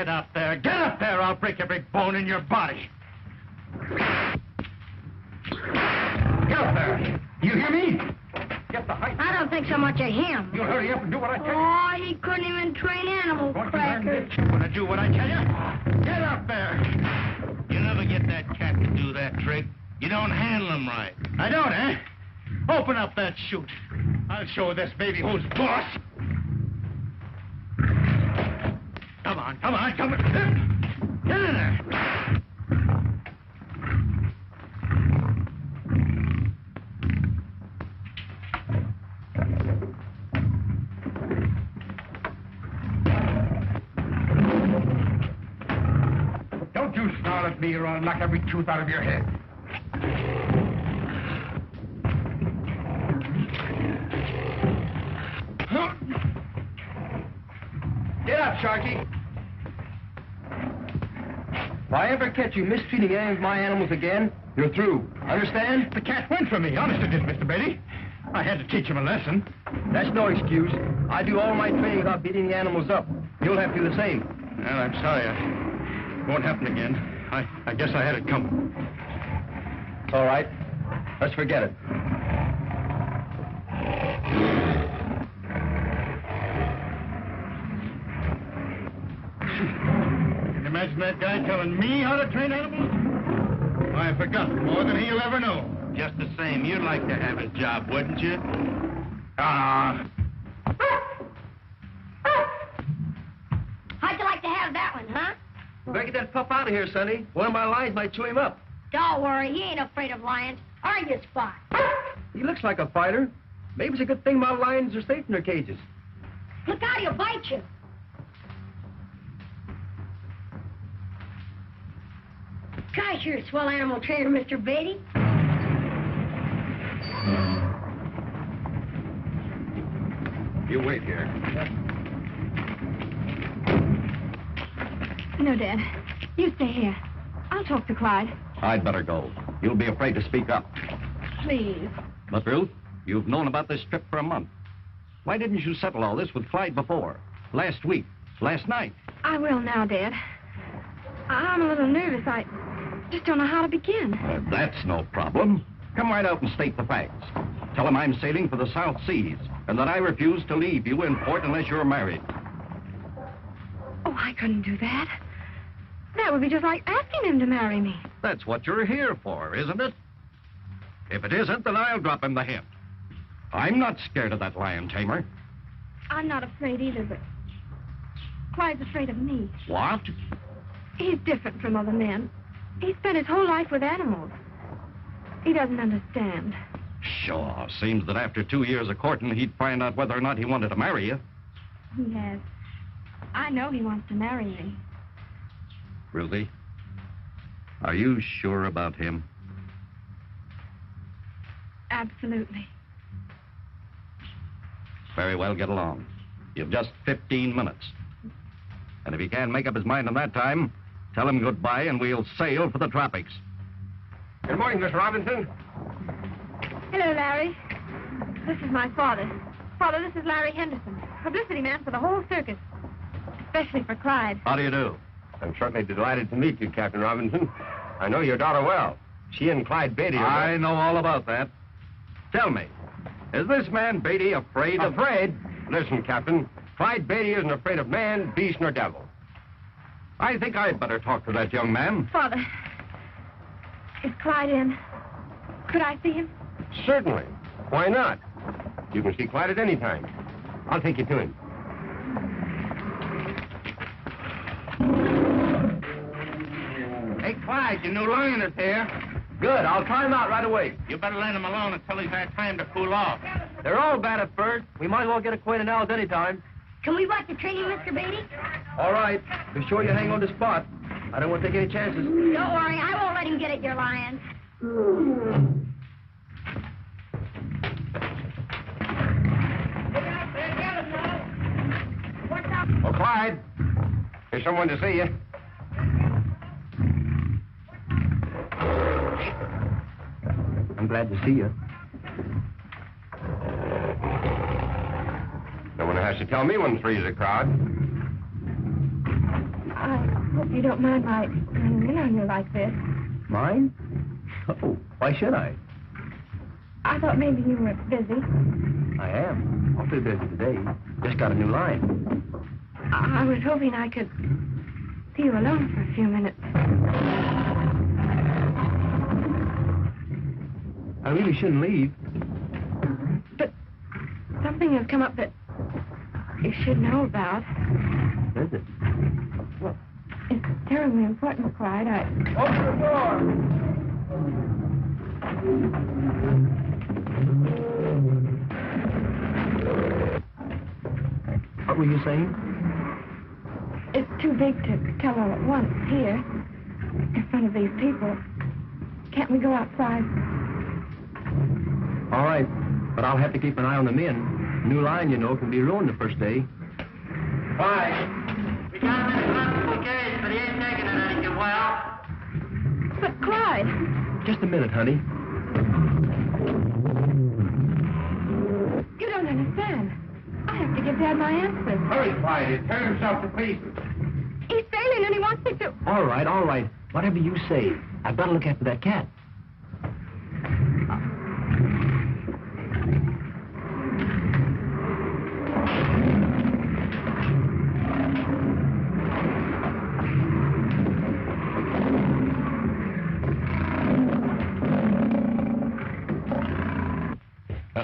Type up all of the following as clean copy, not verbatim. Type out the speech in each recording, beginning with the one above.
Get up there. Get up there. I'll break every bone in your body. Get up there. You hear me? Get the height. I don't think so much of him. You'll hurry up and do what I tell you. Oh, he couldn't even train animals, Cracker. Gonna do what I tell you? Get up there. You never get that cat to do that trick. You don't handle him right. I don't, eh? Open up that chute. I'll show this baby who's boss. Come on, come on, come on. Get in there. Don't you snarl at me or I'll knock every tooth out of your head. Get up, Sharky. If I ever catch you mistreating any of my animals again, you're through. Understand? The cat went for me. Honest it did, Mr. Beatty. I had to teach him a lesson. That's no excuse. I do all my training without beating the animals up. You'll have to do the same. Well, I'm sorry. It won't happen again. I guess I had it coming. It's all right. Let's forget it. Can you imagine that guy telling me how to train animals? I forgot more than he'll ever know. Just the same, you'd like to have his job, wouldn't you? Ah. How'd you like to have that one, huh? Better get that pup out of here, Sonny. One of my lions might chew him up. Don't worry, he ain't afraid of lions. Are you, Spot? He looks like a fighter. Maybe it's a good thing my lions are safe in their cages. Look out, he'll bite you. Gosh, you're a swell animal trainer, Mr. Beatty. You wait here. No, Dad. You stay here. I'll talk to Clyde. I'd better go. You'll be afraid to speak up. Please. But, Ruth, you've known about this trip for a month. Why didn't you settle all this with Clyde before? Last week? Last night? I will now, Dad. I'm a little nervous. I just don't know how to begin. That's no problem. Come right out and state the facts. Tell him I'm sailing for the South Seas and that I refuse to leave you in port unless you're married. Oh, I couldn't do that. That would be just like asking him to marry me. That's what you're here for, isn't it? If it isn't, then I'll drop him the hint. I'm not scared of that lion tamer. I'm not afraid either, but Clyde's afraid of me. What? He's different from other men. He spent his whole life with animals. He doesn't understand. Sure. Seems that after 2 years of courting, he'd find out whether or not he wanted to marry you. He has. I know he wants to marry me. Ruthie, are you sure about him? Absolutely. Very well, get along. You've just 15 minutes. And if he can't make up his mind in that time, tell him goodbye and we'll sail for the tropics. Good morning, Miss Robinson. Hello, Larry. This is my father. Father, this is Larry Henderson, publicity man for the whole circus. Especially for Clyde. How do you do? I'm certainly delighted to meet you, Captain Robinson. I know your daughter well. She and Clyde Beatty are... I know all about that. Tell me, is this man Beatty afraid of... Afraid? Listen, Captain. Clyde Beatty isn't afraid of man, beast, nor devil. I think I'd better talk to that young man. Father, is Clyde in? Could I see him? Certainly. Why not? You can see Clyde at any time. I'll take you to him. Hey, Clyde, your new lion is here. Good. I'll try him out right away. You better let him alone until he's had time to cool off. They're all bad at first. We might as well get acquainted now as any time. Can we watch the training, Mr. Beatty? All right. Be sure you hang on to Spot. I don't want to take any chances. Don't worry, I won't let him get at your lions. Oh, Clyde. There's someone to see you. I'm glad to see you. No one has to tell me when three's a crowd. I hope you don't mind my running in on you like this. Mine? Oh, why should I? I thought maybe you were busy. I am. Awfully busy today. Just got a new line. I was hoping I could see you alone for a few minutes. I really shouldn't leave. But something has come up that you should know about. Is it? Well, it's terribly important, Clyde. Open the door! What were you saying? It's too big to tell all at once here, in front of these people. Can't we go outside? All right, but I'll have to keep an eye on the men. New line, you know, can be ruined the first day. Why? We got him in the hospital case, but he ain't taking it any too well. But, Clyde, Just a minute, honey. you don't understand. I have to give Dad my answers. Hurry, Clyde. He'll tear himself to pieces. He's failing and he wants me to... All right, all right. Whatever you say. I've got to look after that cat.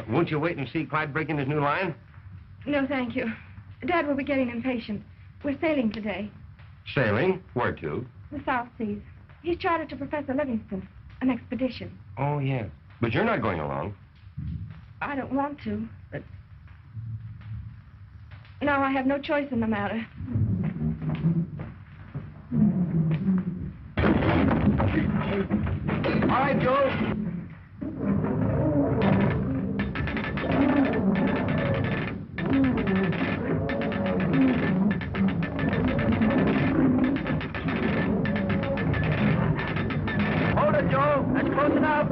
Won't you wait and see Clyde break in his new line? No, thank you. Dad will be getting impatient. We're sailing today. Sailing? Where to? The South Seas. He's chartered to Professor Livingston. An expedition. Oh, yeah. But you're not going along. I don't want to, but... Now I have no choice in the matter. All right, Joe. Hold it, Joe. That's close enough.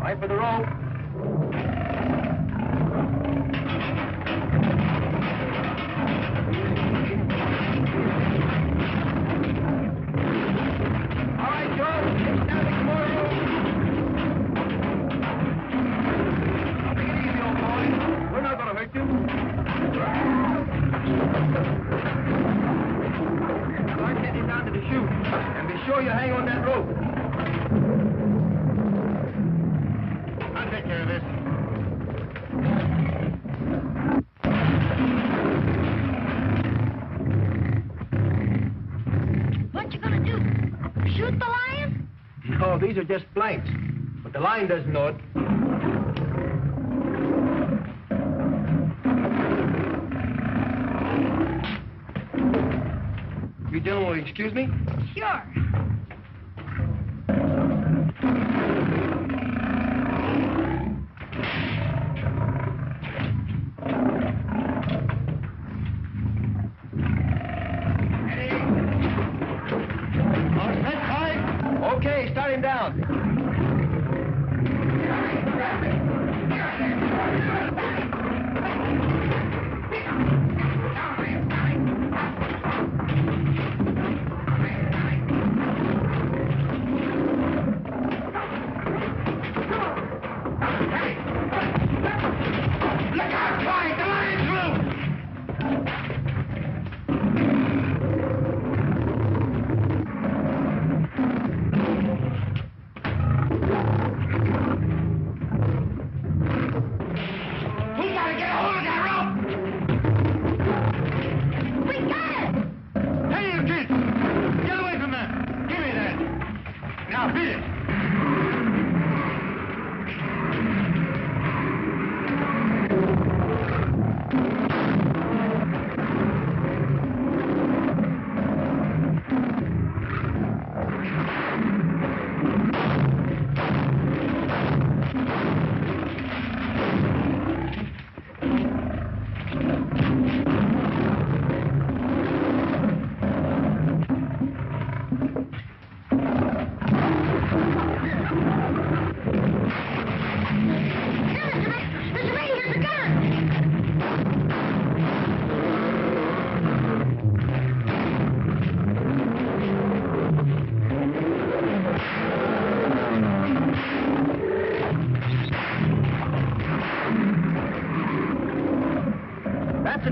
Right for the rope. All right, Joe. It's standing for you. Take it easy, old boy. We're not going to hurt you. Start getting down to the chute. And be sure you hang on that rope. I'll take care of this. What you gonna do? Shoot the lion? No, these are just blanks. But the line doesn't know it. You gentlemen will excuse me? Sure. Okay, start him down.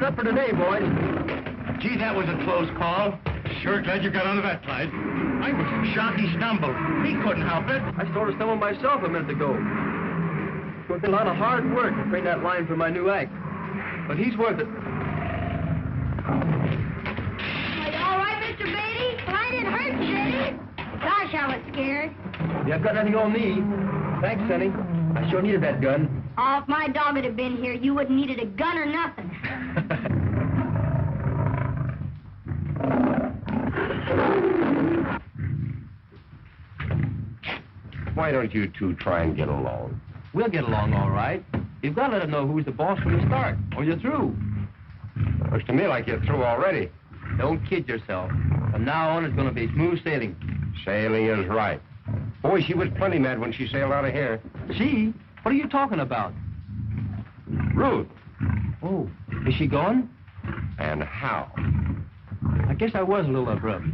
it up for today, boys. Gee, that was a close call. Sure glad you got out of that, Clyde. I was shocked he stumbled. He couldn't help it. I sort of stumbled myself a minute ago. It's going to be a lot of hard work to train that line for my new act. But he's worth it. Are you all right, Mr. Beatty? Well, I didn't hurt you, did he? Gosh, I was scared. You haven't got nothing on me. Thanks, Sonny. I sure needed that gun. Oh, if my dog had been here, you wouldn't needed a gun or nothing. Why don't you two try and get along? We'll get along all right. You've got to let him know who's the boss from the start, or you're through. Looks to me like you're through already. Don't kid yourself. From now on, it's going to be smooth sailing. Sailing is right. Boy, she was plenty mad when she sailed out of here. She? What are you talking about? Ruth. Oh, is she gone? And how? I guess I was a little abrupt.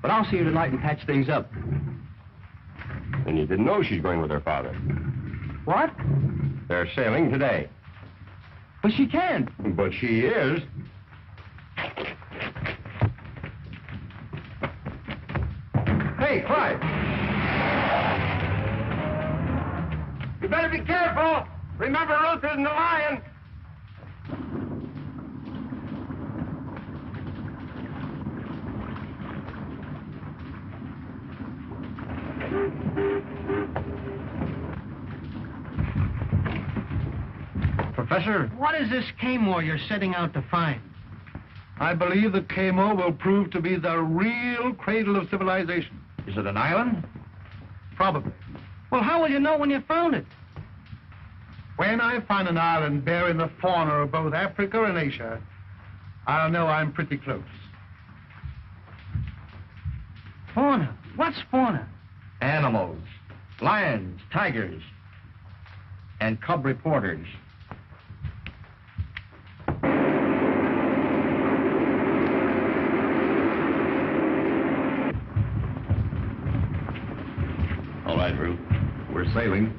But I'll see her tonight and patch things up. And you didn't know she's going with her father. What? They're sailing today. But she can't. But she is. Hey, Clyde. You better be careful. Remember, Ruth isn't a lion. Professor, what is this Camo you're setting out to find? I believe the Camo will prove to be the real cradle of civilization. Is it an island? Probably. Well, how will you know when you found it? When I find an island bearing the fauna of both Africa and Asia, I'll know I'm pretty close. Fauna? What's fauna? Animals. Lions, tigers, and cub reporters. All right, Ruth. We're sailing.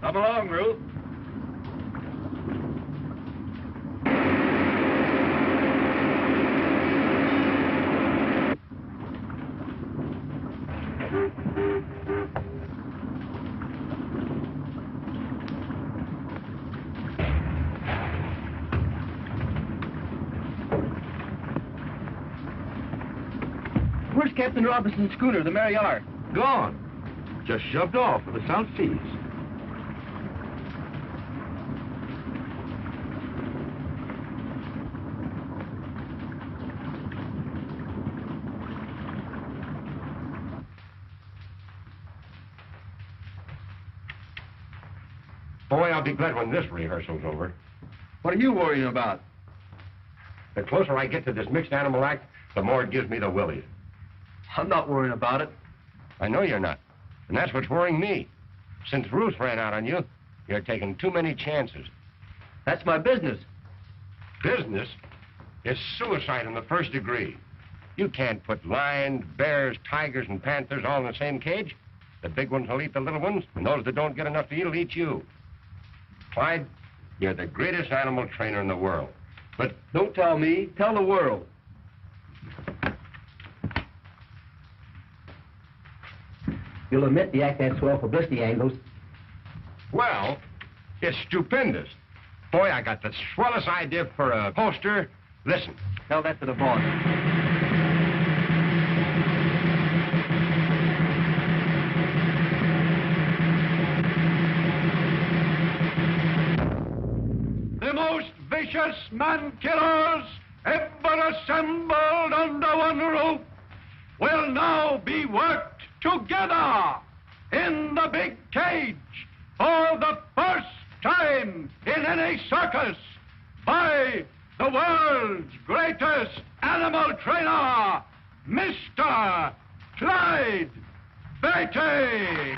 Come along, Ruth. Where's Captain Robinson's schooner, the Malayan? Gone. Just shoved off for the South Seas. Boy, I'll be glad when this rehearsal's over. What are you worrying about? The closer I get to this mixed animal act, the more it gives me the willies. I'm not worrying about it. I know you're not. And that's what's worrying me. Since Ruth ran out on you, you're taking too many chances. That's my business. Business is suicide in the first degree. You can't put lions, bears, tigers, and panthers all in the same cage. The big ones will eat the little ones, and those that don't get enough to eat will eat you. Clyde, you're the greatest animal trainer in the world. But Don't tell me. Tell the world. You'll admit the act has swell publicity angles. well, it's stupendous. Boy, I got the swellest idea for a poster. Listen. Tell that to the boss. The most vicious man-killers ever assembled under one roof will now be worked together in the big cage for the first time in any circus by the world's greatest animal trainer, Mr. Clyde Beatty.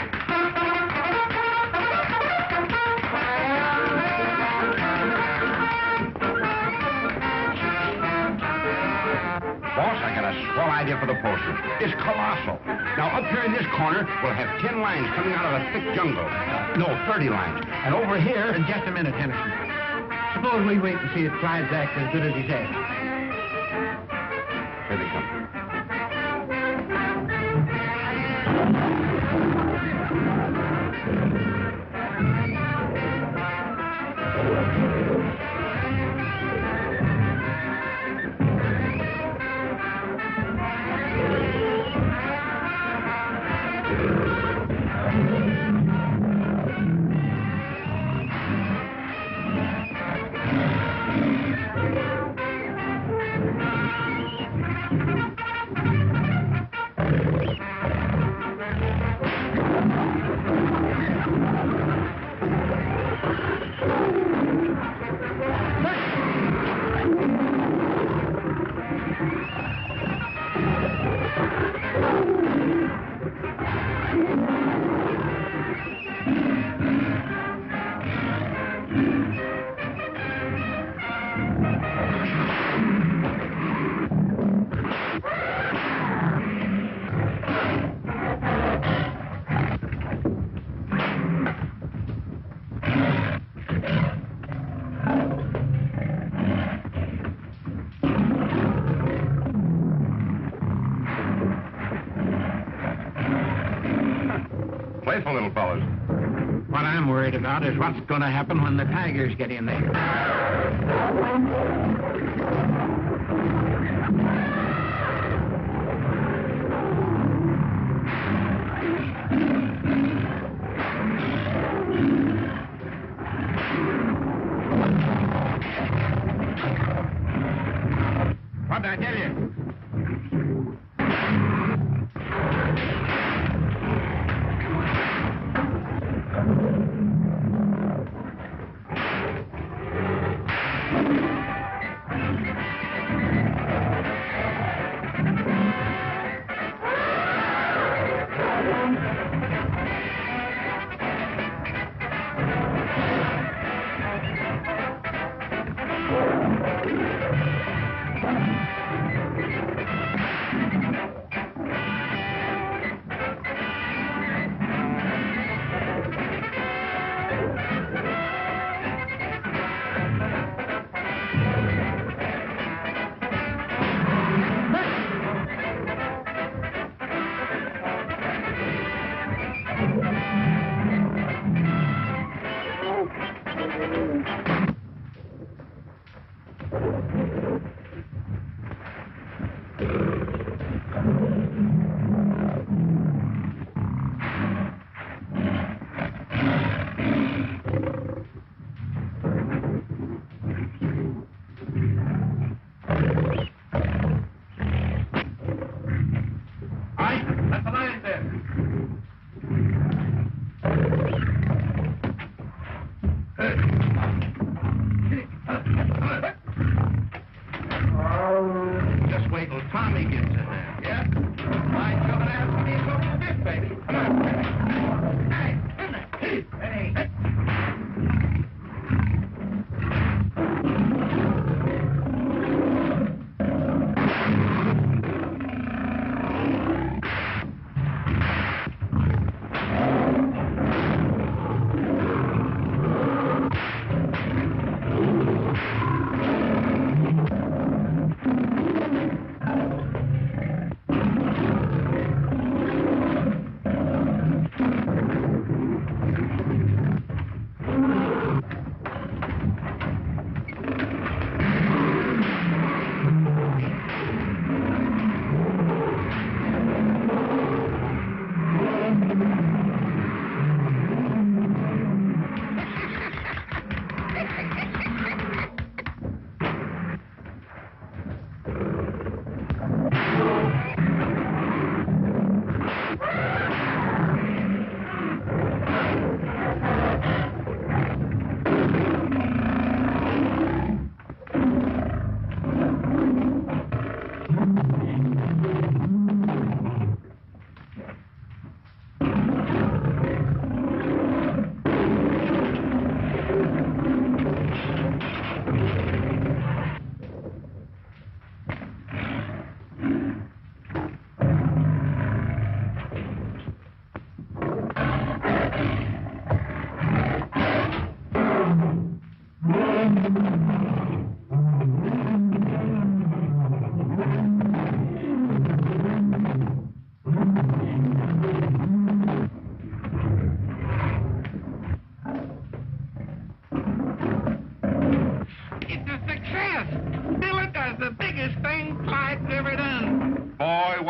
a swell idea for the poster. It's colossal. Now, up here in this corner, we'll have 10 lines coming out of a thick jungle. No, 30 lines. And over here... Just a minute, Henderson. Suppose we wait and see if Clyde's act as good as he says. Here they come. Playful little fellows. What I'm worried about is what's going to happen when the tigers get in there. What'd I tell you?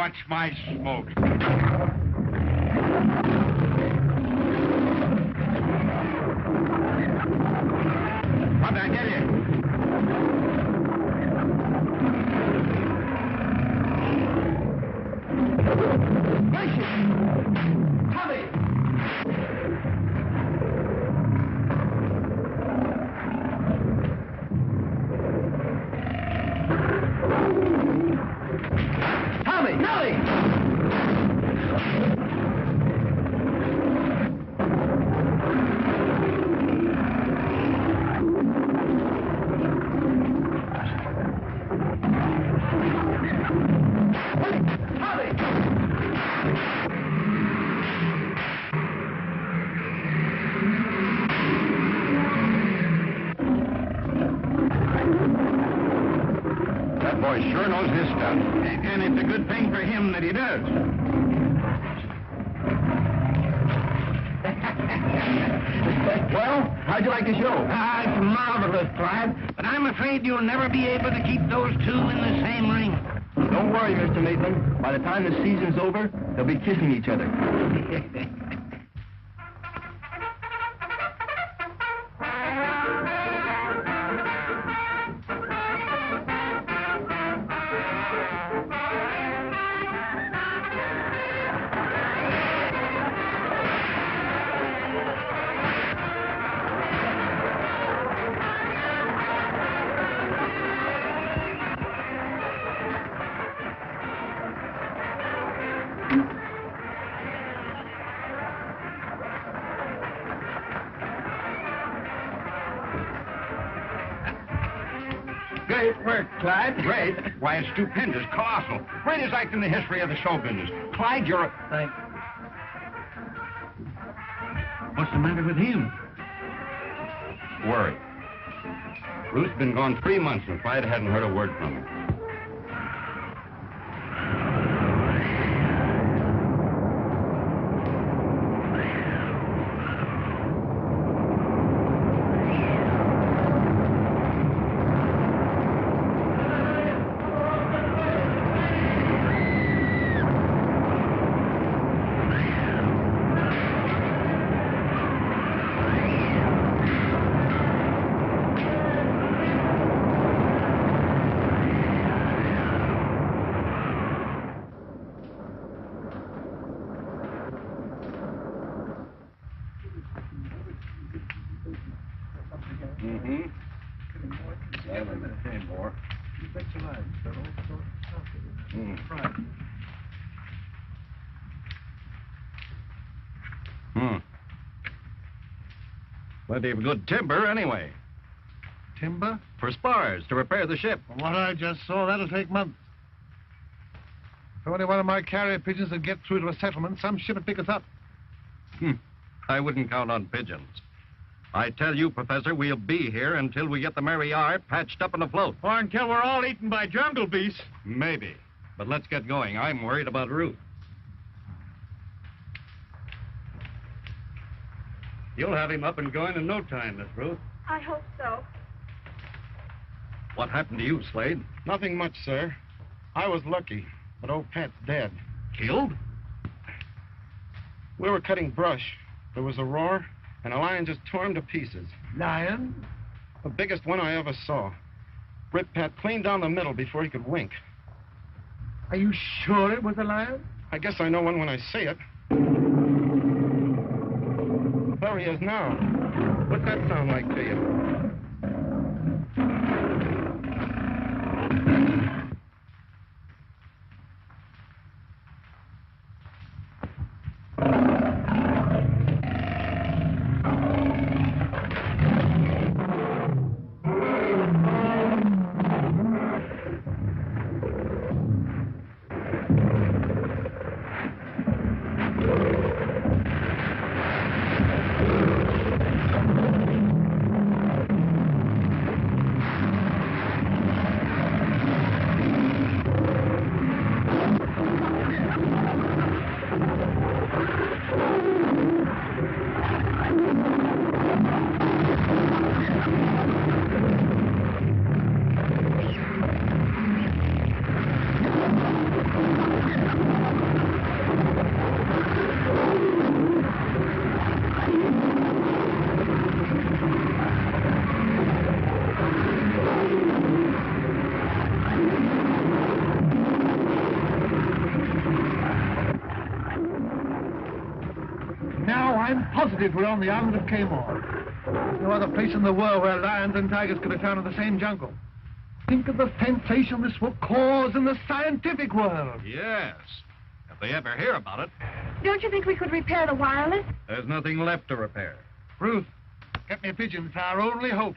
watch my smoke. Come back, get here. Boy sure knows his stuff. And it's a good thing for him that he does. Well, how'd you like the show? It's marvelous, Clyde. But I'm afraid you'll never be able to keep those two in the same ring. Don't worry, Mr. Mason. By the time the season's over, they'll be kissing each other. Great work, Clyde. Great? Why, it's stupendous, colossal. Greatest act in the history of the show business. Clyde, you're a... Thanks. What's the matter with him? Worry. Ruth's been gone 3 months and Clyde hadn't heard a word from her. Plenty of good timber, anyway. Timber? For spars, to repair the ship. From what I just saw, that'll take months. If only one of my carrier pigeons would get through to a settlement, some ship would pick us up. I wouldn't count on pigeons. I tell you, Professor, we'll be here until we get the Mariar patched up and afloat. Or until we're all eaten by jungle beasts. Maybe. But let's get going. I'm worried about Ruth. You'll have him up and going in no time, Miss Ruth. I hope so. What happened to you, Slade? Nothing much, sir. I was lucky, but old Pat's dead. Killed? We were cutting brush. There was a roar, and a lion just tore him to pieces. Lion? The biggest one I ever saw. Ripped Pat clean down the middle before he could wink. Are you sure it was a lion? I guess I know one when I see it. There he is now. What's that sound like to you? positive we're on the island of Kamor. There's no other place in the world where lions and tigers could have found in the same jungle. Think of the sensation this will cause in the scientific world. Yes, if they ever hear about it. Don't you think we could repair the wireless? There's nothing left to repair. Ruth, get me a pigeon. It's our only hope.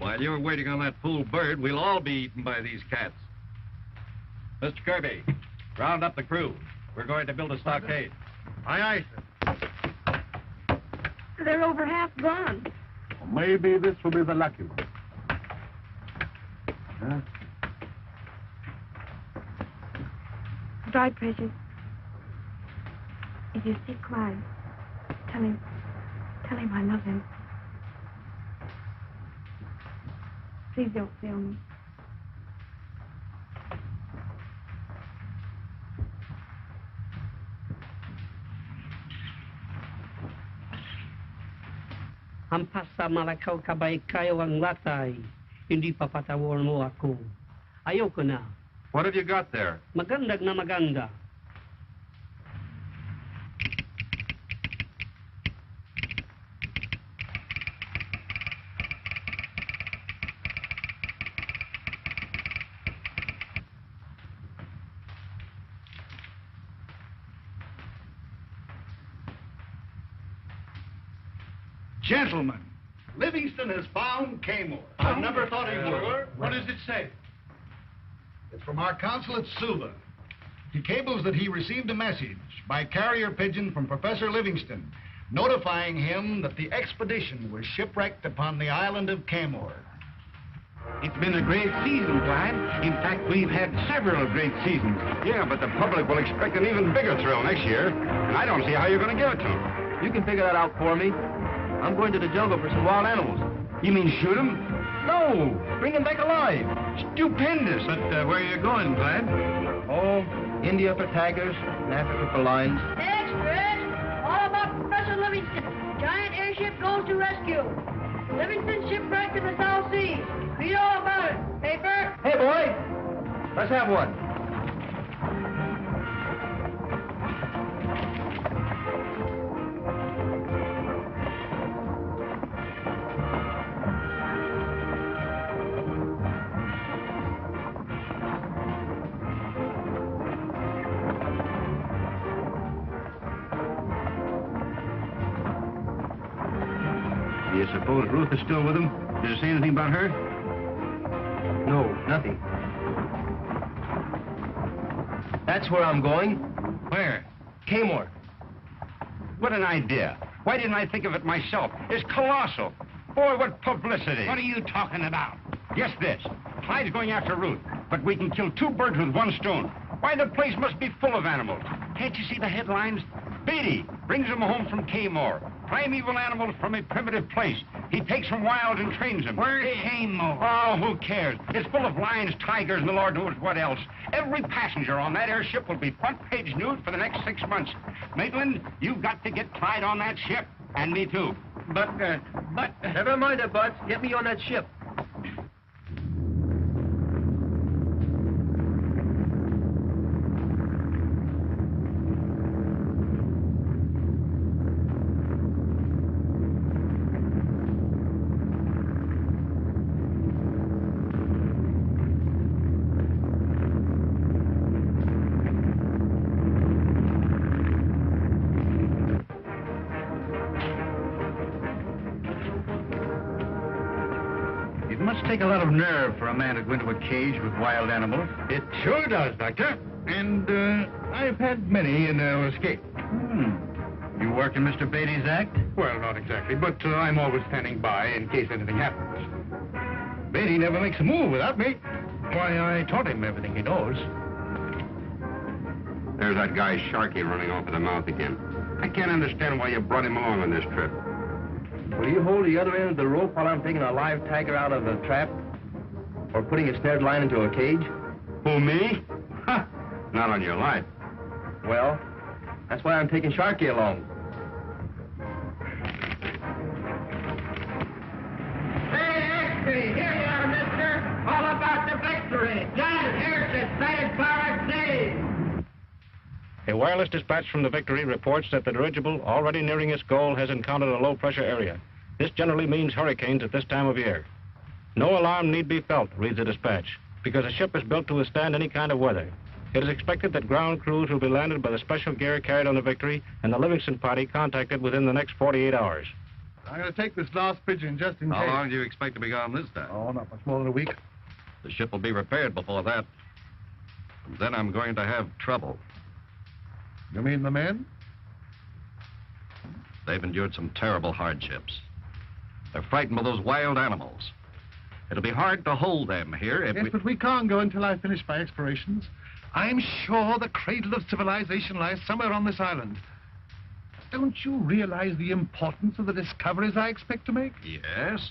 While you're waiting on that fool bird, we'll all be eaten by these cats. Mr. Kirby, round up the crew. We're going to build a stockade. Aye, aye, sir. They're over half gone. Maybe this will be the lucky one. Huh? Dry, Precious. If you see Clyde, tell him I love him. Please don't fail me. Hampas sa malakaw kabay kayo ang latay. Hindi papatawar mo ako. Ayoko na. What have you got there? Magandag na maganda. Gentlemen, Livingston has found Kamor. I never thought he would. What does it say? It's from our consul at Suva. He cables that he received a message by carrier pigeon from Professor Livingston, notifying him that the expedition was shipwrecked upon the island of Kamor. It's been a great season, Clyde. In fact, we've had several great seasons. Yeah, but the public will expect an even bigger thrill next year, and I don't see how you're going to give it to them. You can figure that out for me. I'm going to the jungle for some wild animals. You mean shoot them? No, bring them back alive. Stupendous. But where are you going, Clyde? Oh, India for tigers, and Africa for lions. Express, all about Professor Livingston. Giant airship goes to rescue. Livingston shipwrecked in the South Seas. Read all about it. Paper? Hey, boy, let's have one. Do you suppose Ruth is still with him? Did it say anything about her? No, nothing. That's where I'm going. Where? Kamor. What an idea. Why didn't I think of it myself? It's colossal. Boy, what publicity. What are you talking about? Yes, this. Clyde's going after Ruth, but we can kill two birds with one stone. Why, the place must be full of animals. Can't you see the headlines? Beatty brings them home from Kamor. Primeval animals from a primitive place. He takes them wild and trains them. Where's Kamor? Oh, who cares? It's full of lions, tigers, and the Lord knows what else. Every passenger on that airship will be front-page news for the next 6 months. Maitland, you've got to get Clyde on that ship. And me, too. But... Never mind it, Bud. Get me on that ship. It must take a lot of nerve for a man to go into a cage with wild animals. It sure does, Doctor. And I've had many in escape. You work in Mr. Beatty's act? Well, not exactly, but I'm always standing by in case anything happens. Beatty never makes a move without me. Why, I taught him everything he knows. There's that guy Sharkey running off at the mouth again. I can't understand why you brought him along on this trip. Will you hold the other end of the rope while I'm taking a live tiger out of a trap? Or putting a snared lion into a cage? Who, me? Ha! Not on your life. Well, that's why I'm taking Sharkey along. Here you are, mister. All about the victory. Giant airship sighted far at sea. A wireless dispatch from the Victory reports that the dirigible, already nearing its goal, has encountered a low-pressure area. This generally means hurricanes at this time of year. No alarm need be felt, reads the dispatch, because the ship is built to withstand any kind of weather. It is expected that ground crews will be landed by the special gear carried on the Victory and the Livingston party contacted within the next 48 hours. I'm going to take this last pigeon just in case. How long do you expect to be gone this time? Oh, not much more than a week. The ship will be repaired before that. And then I'm going to have trouble. You mean the men? They've endured some terrible hardships. They're frightened by those wild animals. It'll be hard to hold them here if Yes, but we can't go until I finish my explorations. I'm sure the cradle of civilization lies somewhere on this island. Don't you realize the importance of the discoveries I expect to make? Yes,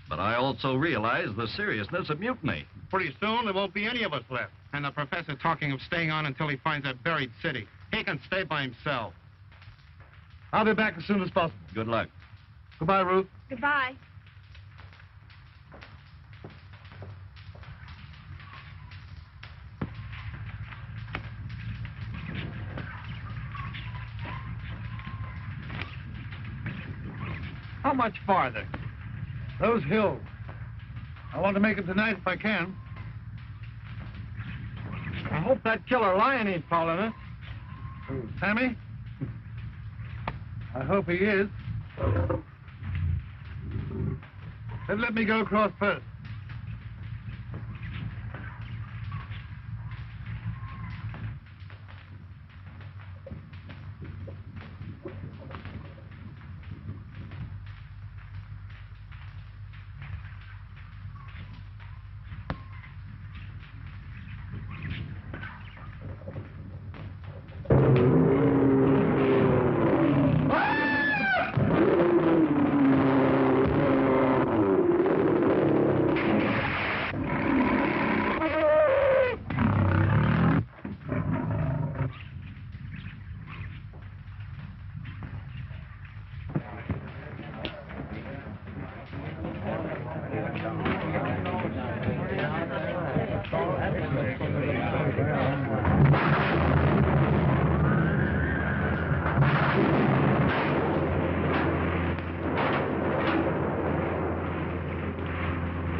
but I also realize the seriousness of mutiny. Pretty soon, there won't be any of us left. And the professor talking of staying on until he finds that buried city. He can stay by himself. I'll be back as soon as possible. Good luck. Goodbye, Ruth. Goodbye. How much farther? Those hills. I want to make it tonight if I can. I hope that killer lion ain't following us. Who, Sammy? I hope he is. Then let me go across first.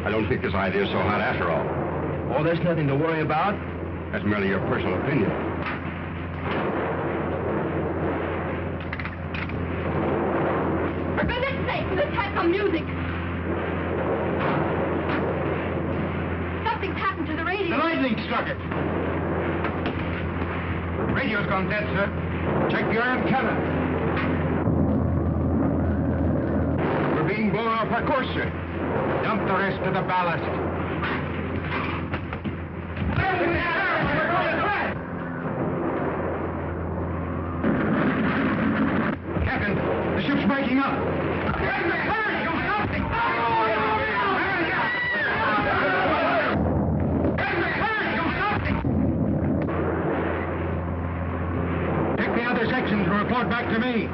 I don't think this idea is so hot after all. Oh, there's nothing to worry about. That's merely your personal opinion. For goodness sake, let's have some music. Something's happened to the radio. The lightning struck it. Radio's gone dead, sir. Check the antenna. We're being blown off our course, sir. Dump the rest of the ballast. Captain, the ship's breaking up. Hurry, do something. Take the other sections and report back to me.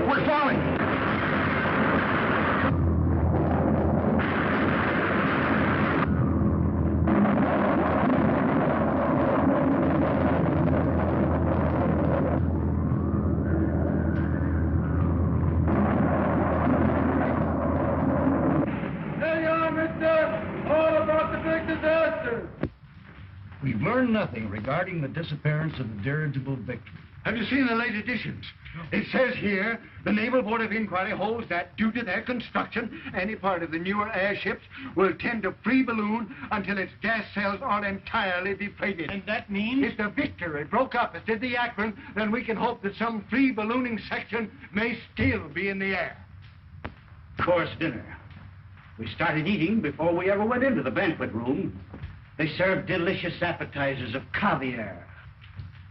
We're falling. There you are, mister. All about the big disaster. We've learned nothing regarding the disappearance of the dirigible Victory. Have you seen the late editions? It says here, the Naval Board of Inquiry holds that due to their construction, any part of the newer airships will tend to free balloon until its gas cells are entirely depleted. And that means? If the Victory broke up as did the Akron, then we can hope that some free ballooning section may still be in the air. Course dinner. We started eating before we ever went into the banquet room. They served delicious appetizers of caviar.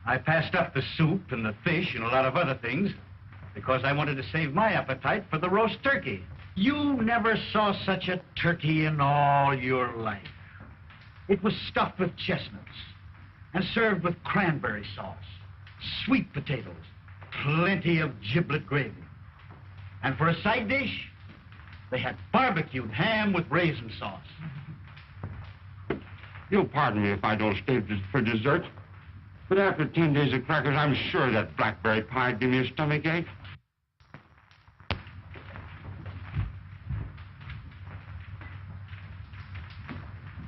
I passed up the soup and the fish and a lot of other things because I wanted to save my appetite for the roast turkey. You never saw such a turkey in all your life. It was stuffed with chestnuts and served with cranberry sauce, sweet potatoes, plenty of giblet gravy. And for a side dish, they had barbecued ham with raisin sauce. You'll pardon me if I don't stay for dessert, but after 10 days of crackers, I'm sure that blackberry pie would give me a stomach ache.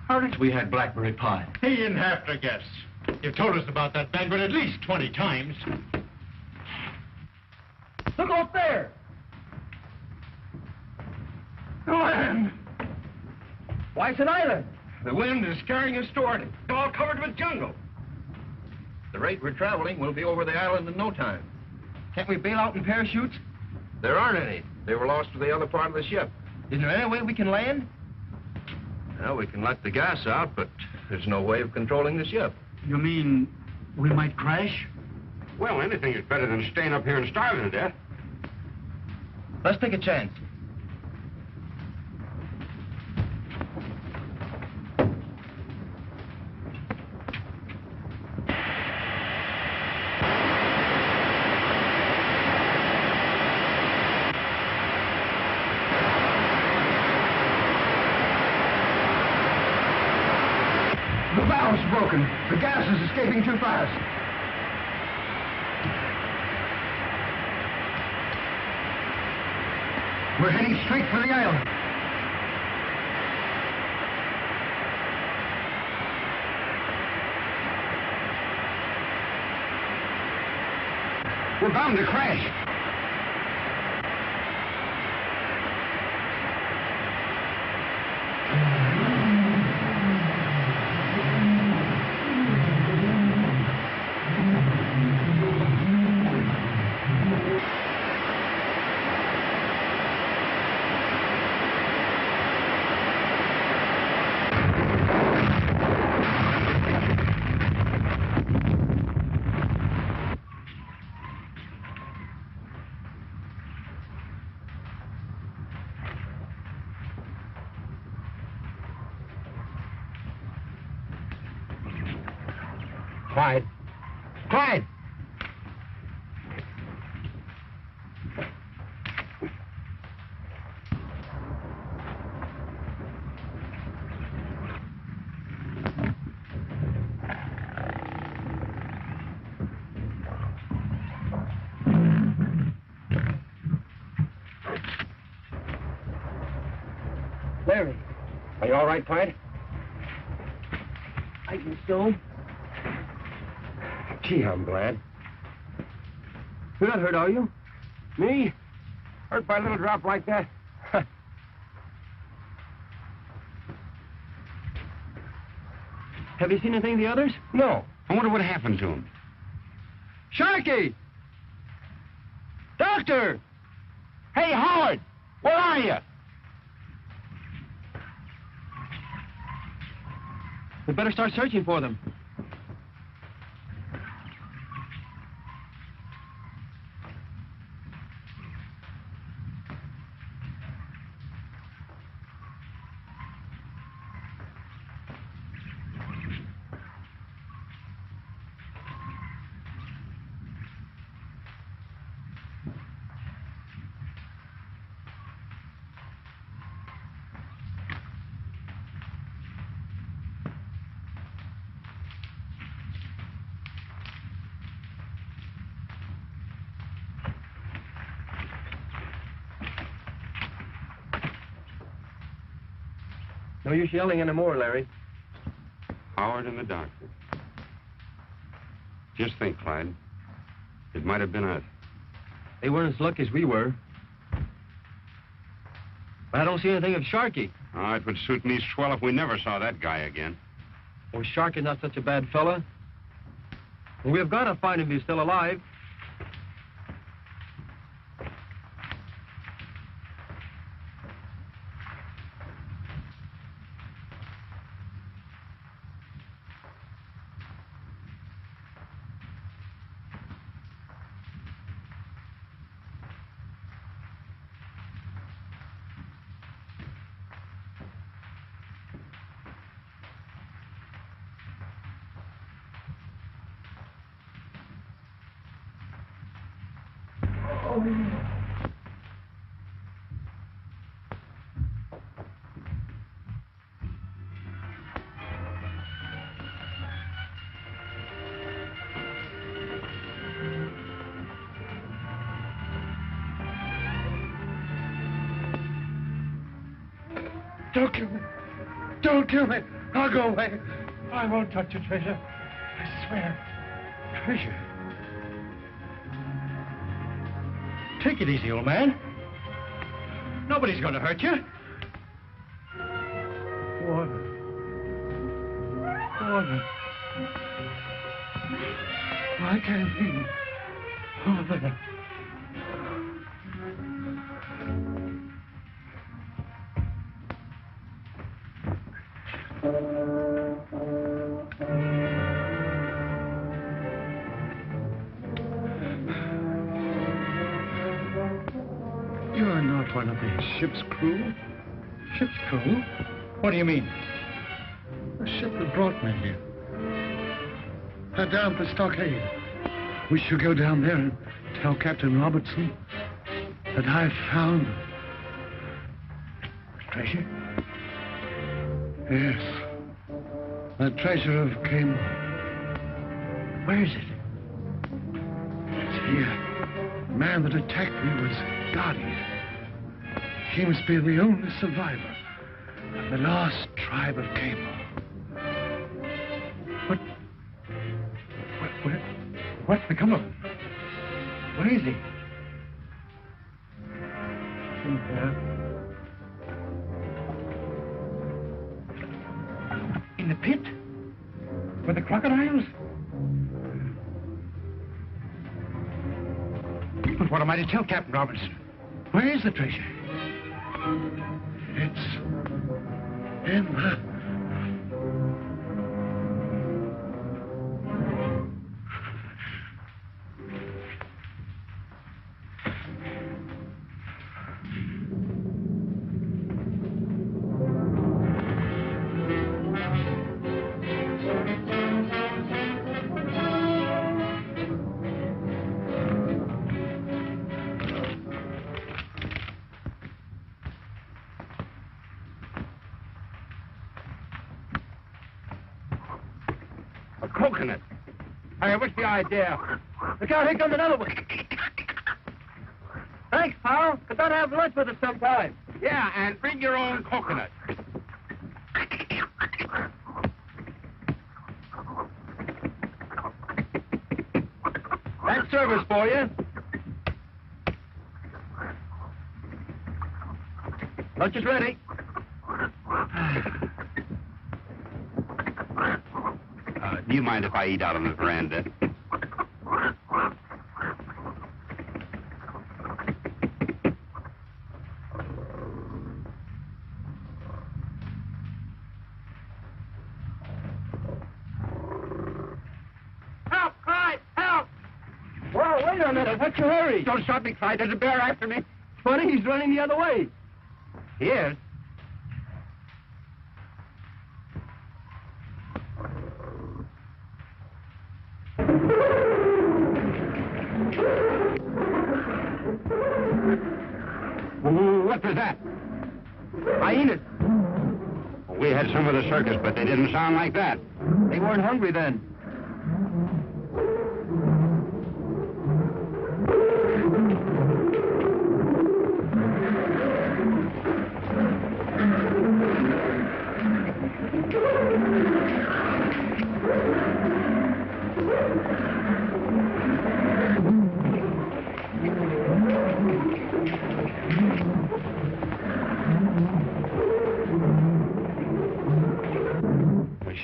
How did we had blackberry pie? He didn't have to guess. You've told us about that banquet at least 20 times. Look out there! The land! Why, it's an island. The wind is carrying us toward it. It's all covered with jungle. The rate we're traveling, we'll be over the island in no time. Can't we bail out in parachutes? There aren't any. They were lost to the other part of the ship. Is there any way we can land? Well, we can let the gas out, but there's no way of controlling the ship. You mean we might crash? Well, anything is better than staying up here and starving to death. Let's take a chance. The valve's broken. The gas is escaping too fast. We're heading straight for the island. We're bound to crash. Clyde. Clyde! Larry. Are you all right, Clyde? I think so. Gee, I'm glad. You're not hurt, are you? Me? Hurt by a little drop like that? Have you seen anything of the others? No. I wonder what happened to him. Sharky! Doctor! Hey, Howard! Where are you? We better start searching for them. No use yelling anymore, Larry. Howard and the doctor. Just think, Clyde. It might have been us. They weren't as lucky as we were. But I don't see anything of Sharky. Oh, it would suit me swell if we never saw that guy again. Oh, Sharky's not such a bad fella. Well, we've got to find him if he's still alive. Don't kill me. Don't kill me. I'll go away. I won't touch your treasure. I swear. Treasure? Take it easy, old man. Nobody's going to hurt you. Water. Water. I can't see. Over there. You're not one of the ship's crew? Ship's crew? What do you mean? The ship that brought me here. They're down at the stockade. We shall go down there and tell Captain Robertson that I've found treasure? Yes. The treasure of Cayman. Where is it? It's here. The man that attacked me was Guardian. He must be the only survivor of the last tribe of Cayman. What's become of him? Where is he? In there. In the pit? With the crocodiles? But what am I to tell Captain Robertson? Where is the treasure? It's in the... Coconut. Hey, what's the idea? Look out, here comes another one. Thanks, pal. But don't have lunch with us sometime. Yeah, and bring your own coconut. That's service for you. Lunch is ready. Do you mind if I eat out on the veranda? Help, Clyde, help! Well, wait a minute. What's your hurry? Don't stop me, Clyde. There's a bear after me. Funny, he's running the other way. He is? What was that? Hyenas. We had some of the circus, but they didn't sound like that. They weren't hungry then.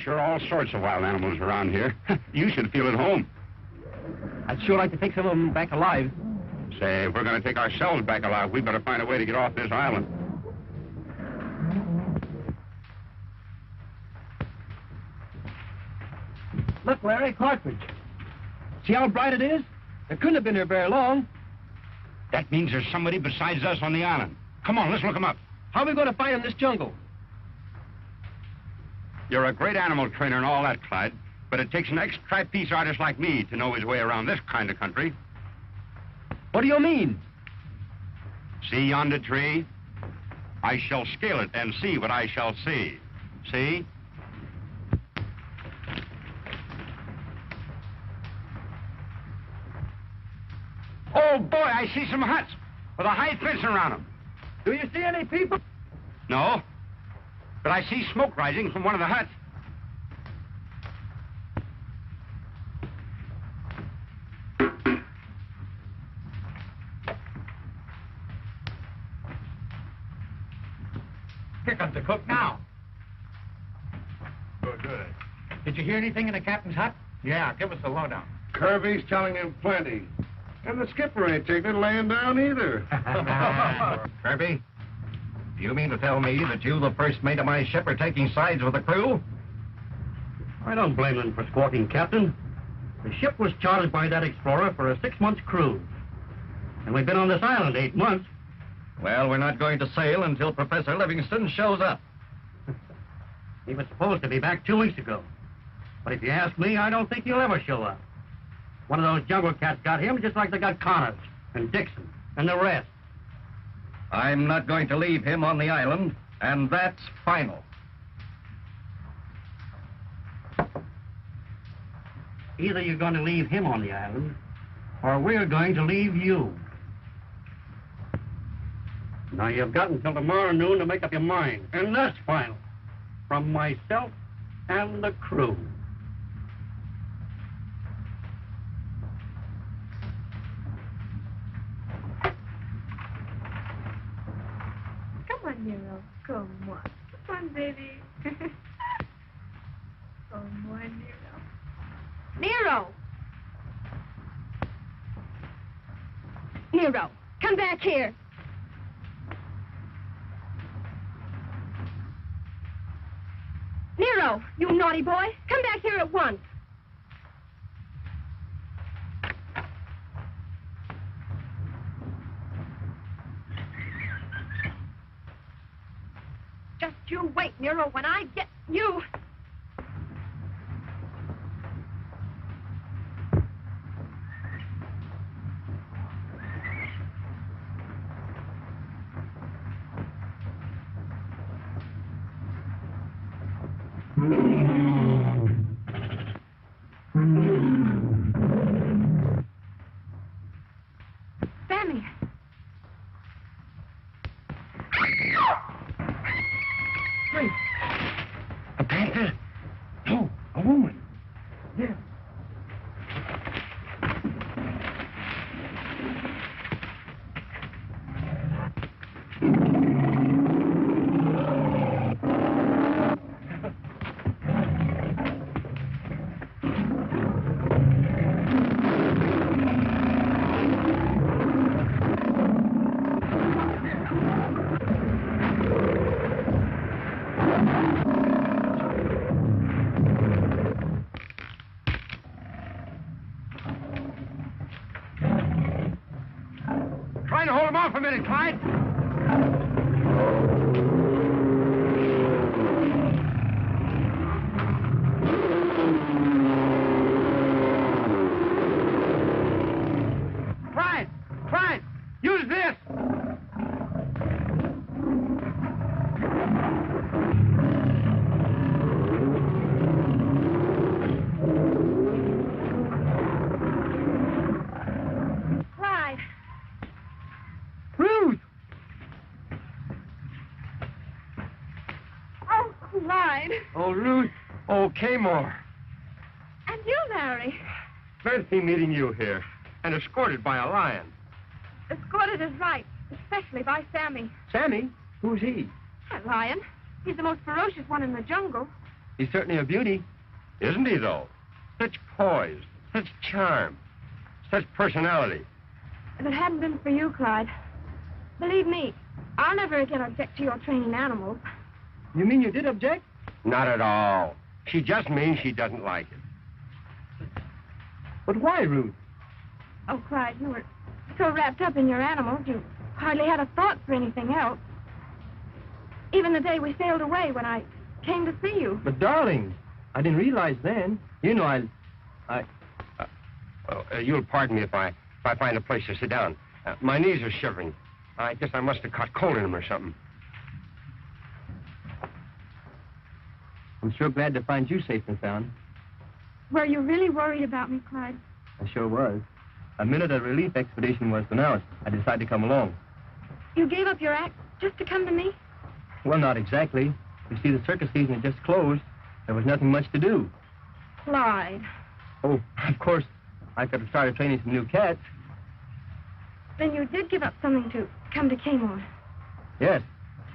Sure, all sorts of wild animals around here. You should feel at home. I'd sure like to take some of them back alive. Say, if we're going to take ourselves back alive, we better find a way to get off this island. Look, Larry, cartridge. See how bright it is? It couldn't have been here very long. That means there's somebody besides us on the island. Come on, let's look him up. How are we going to find him in this jungle? You're a great animal trainer and all that, Clyde, but it takes an ex-trapeze artist like me to know his way around this kind of country. What do you mean? See yonder tree? I shall scale it and see what I shall see. See? Oh, boy, I see some huts with a high fence around them. Do you see any people? No. but I see smoke rising from one of the huts. Here comes the cook now. Good. Did you hear anything in the captain's hut? Yeah, give us the lowdown. Kirby's telling him plenty. And the skipper ain't taking it laying down either. Kirby, do you mean to tell me that you, the first mate of my ship, are taking sides with the crew? I don't blame them for squawking, Captain. The ship was chartered by that explorer for a 6-month cruise. And we've been on this island 8 months. Well, we're not going to sail until Professor Livingston shows up. He was supposed to be back 2 weeks ago. But if you ask me, I don't think he'll ever show up. One of those jungle cats got him just like they got Connors and Dixon and the rest. I'm not going to leave him on the island, and that's final. Either you're going to leave him on the island, or we're going to leave you. Now, you've got until tomorrow noon to make up your mind, and that's final. From myself and the crew. Come on, Nero. Come on. Come on, baby. Come on, Nero. Nero! Nero, come back here. Nero, you naughty boy. Come back here at once. Just you wait, Nero, when I get you. Sammy. Wait. A panther? No, a woman. Yeah. Trying to hold him off a minute, Clyde. Clyde, use this. Clyde. Ruth. Oh, Clyde. Oh, Ruth. Oh, Kamor. And you, Larry. Fancy meeting you here, and escorted by a lion. Escorted is right, especially by Sammy. Sammy? Who's he? That lion. He's the most ferocious one in the jungle. He's certainly a beauty. Isn't he, though? Such poise, such charm, such personality. If it hadn't been for you, Clyde, believe me, I'll never again object to your training animals. You mean you did object? Not at all. She just means she doesn't like it. But why, Ruth? Oh, Clyde, you were so wrapped up in your animals, you hardly had a thought for anything else. Even the day we sailed away when I came to see you. But, darling, I didn't realize then. You know, You'll pardon me if I find a place to sit down. My knees are shivering. I guess I must have caught cold in them or something. I'm sure glad to find you safe and sound. Were you really worried about me, Clyde? I sure was. The minute a relief expedition was announced, I decided to come along. You gave up your act just to come to me? Well, not exactly. You see, the circus season had just closed. There was nothing much to do. Clyde. Oh, of course, I could have started training some new cats. Then you did give up something to come to Kmart. Yes,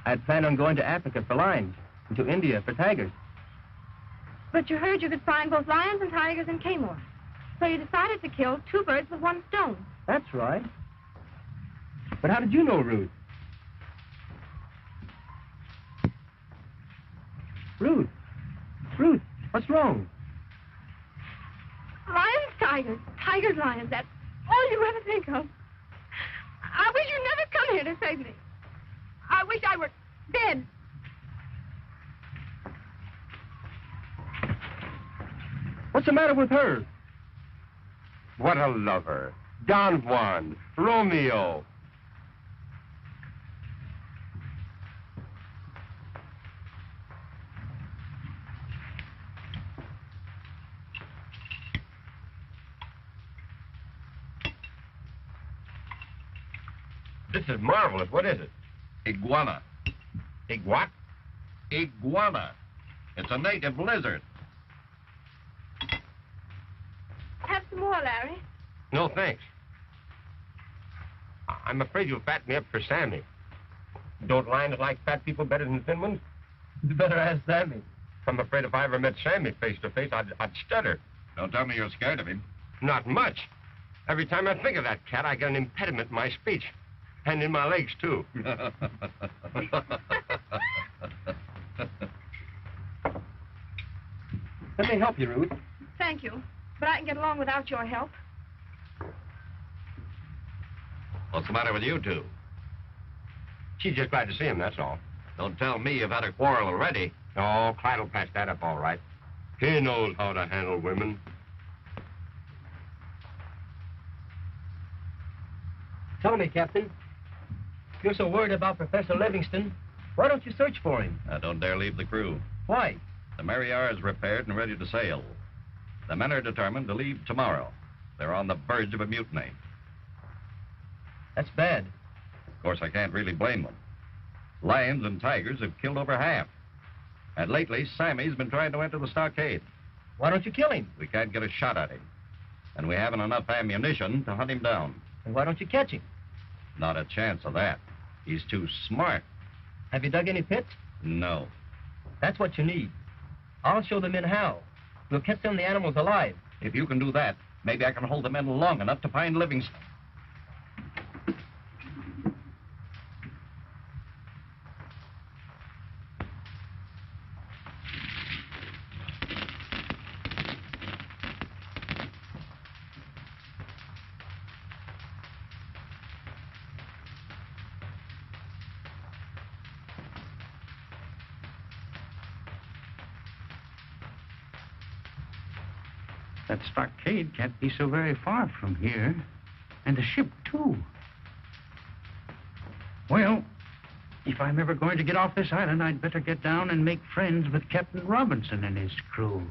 I had planned on going to Africa for lions and to India for tigers. But you heard you could find both lions and tigers in Kmart. So you decided to kill two birds with one stone. That's right. But how did you know, Ruth? Ruth, what's wrong? Lions, tigers. Tigers, lions. That's all you ever think of. I wish you'd never come here to save me. I wish I were dead. What's the matter with her? What a lover. Don Juan, Romeo. This is marvelous. What is it? Iguana. What? Iguana. It's a native lizard. Have some more, Larry. No, thanks. I'm afraid you'll fatten me up for Sammy. Don't lions like fat people better than thin ones? You better ask Sammy. I'm afraid if I ever met Sammy face to face, I'd stutter. Don't tell me you're scared of him. Not much. Every time I think of that cat, I get an impediment in my speech. And in my legs, too. Let me help you, Ruth. Thank you. But I can get along without your help. What's the matter with you two? She's just glad to see him, that's all. Don't tell me you've had a quarrel already. Oh, Clyde will patch that up all right. He knows how to handle women. Tell me, Captain. If you're so worried about Professor Livingston, why don't you search for him? I don't dare leave the crew. Why? The Mariar is repaired and ready to sail. The men are determined to leave tomorrow. They're on the verge of a mutiny. That's bad. Of course, I can't really blame them. Lions and tigers have killed over half. And lately, Sammy's been trying to enter the stockade. Why don't you kill him? We can't get a shot at him. And we haven't enough ammunition to hunt him down. And why don't you catch him? Not a chance of that. He's too smart. Have you dug any pits? No. That's what you need. I'll show the men how. We'll catch some of the animals alive. If you can do that, maybe I can hold the men long enough to find Livingston. That stockade can't be so very far from here. And the ship, too. Well, if I'm ever going to get off this island, I'd better get down and make friends with Captain Robinson and his crew.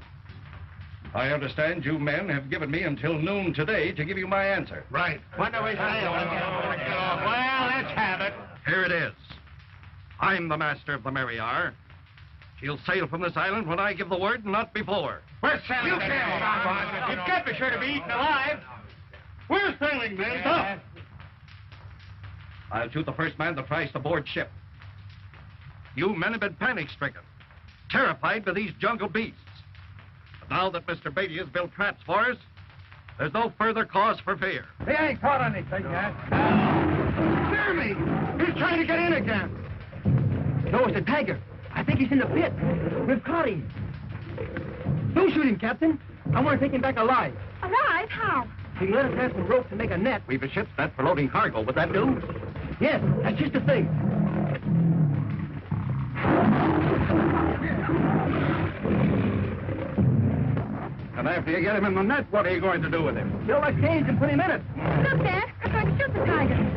I understand you men have given me until noon today to give you my answer. Right. When do we sail? Well, let's have it. Here it is. I'm the master of the Mariar. She'll sail from this island when I give the word, not before. We're sailing. You can't stop us. You can't be sure to be eaten alive. We're sailing, men. Up. I'll shoot the first man that tries to board ship. You men have been panic-stricken, terrified by these jungle beasts. But now that Mr. Beatty has built traps for us, there's no further cause for fear. He ain't caught anything yet. Jeremy! He's trying to get in again. No, it's a tiger. I think he's in the pit. We've caught him. Don't shoot him, Captain. I want to take him back alive. Alive? How? You can let us have some rope to make a net. We've a ship's net for loading cargo. Would that do? Yes, that's just the thing. And after you get him in the net, what are you going to do with him? Fill that cage and put him in it. Look, Dad. I'm going to shoot the tiger.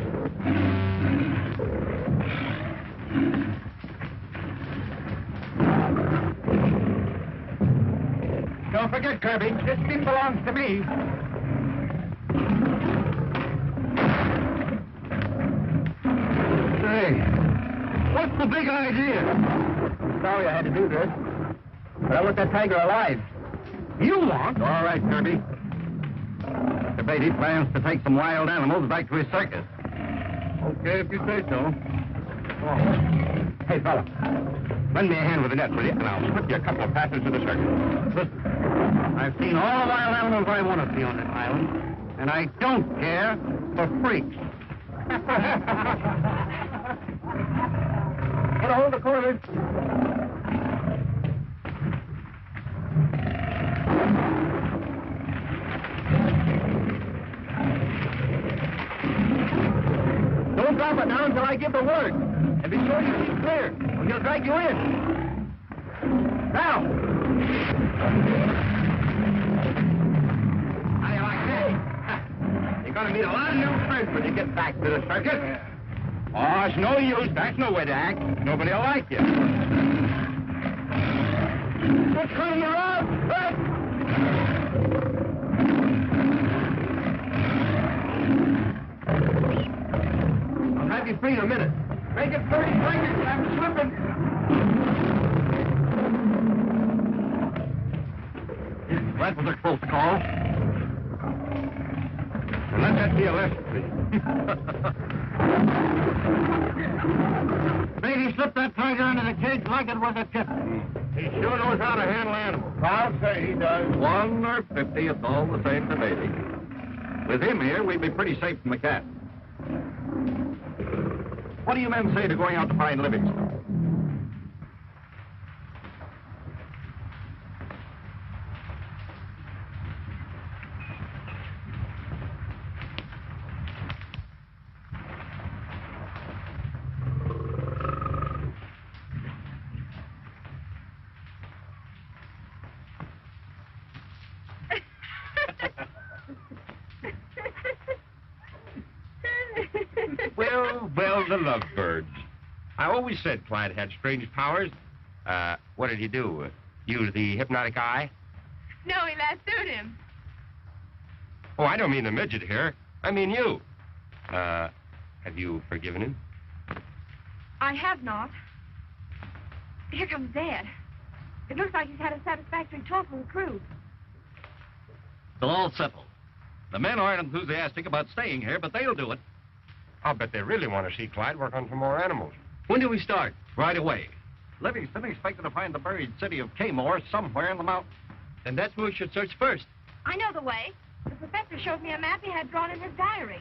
Don't forget, Kirby, this thing belongs to me. Say, what's the big idea? sorry I had to do this. But I want that tiger alive. You want? All right, Kirby. Mr. Beatty plans to take some wild animals back to his circus. Okay, if you say so. Oh. Hey, fella. Lend me a hand with the net, will you? And I'll slip you a couple of passes to the circus. Listen, I've seen all the wild animals I want to see on this island, and I don't care for freaks. Put a hold the corners. Don't drop it now until I give the word. And be sure you keep clear, or he'll drag you in. Now! How do you like that? You're going to meet a lot of new friends when you get back to the circus. Oh, it's no use. That's no way to act. Nobody will like you. Good clean you up. I'll have you free in a minute. Make it 30 seconds. I'm slipping. That was a close call. And let that be a lesson to you. Beatty slipped that tiger into the cage like it was a tip. He sure knows how to handle animals. I'll say he does. 1 or 50, it's all the same to Beatty. With him here, we'd be pretty safe from the cat. What do you men say to going out to find Livingston? Well, the lovebirds. I always said Clyde had strange powers. What did he do? Use the hypnotic eye? No, he lassoed him. Oh, I don't mean the midget here. I mean you. Have you forgiven him? I have not. Here comes Dad. It looks like he's had a satisfactory talk with the crew. It's all settled. The men aren't enthusiastic about staying here, but they'll do it. I'll bet they really want to see Clyde work on some more animals. When do we start? Right away. Livingston expected to find the buried city of Kamor somewhere in the mountains. Then that's where we should search first. I know the way. The professor showed me a map he had drawn in his diary.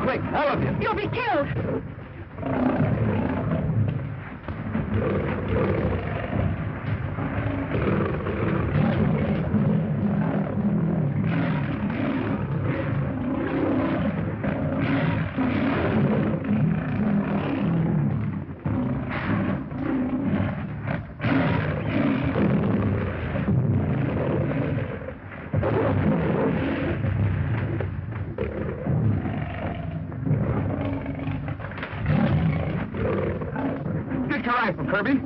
Quick, all of you. You'll be killed. Kirby?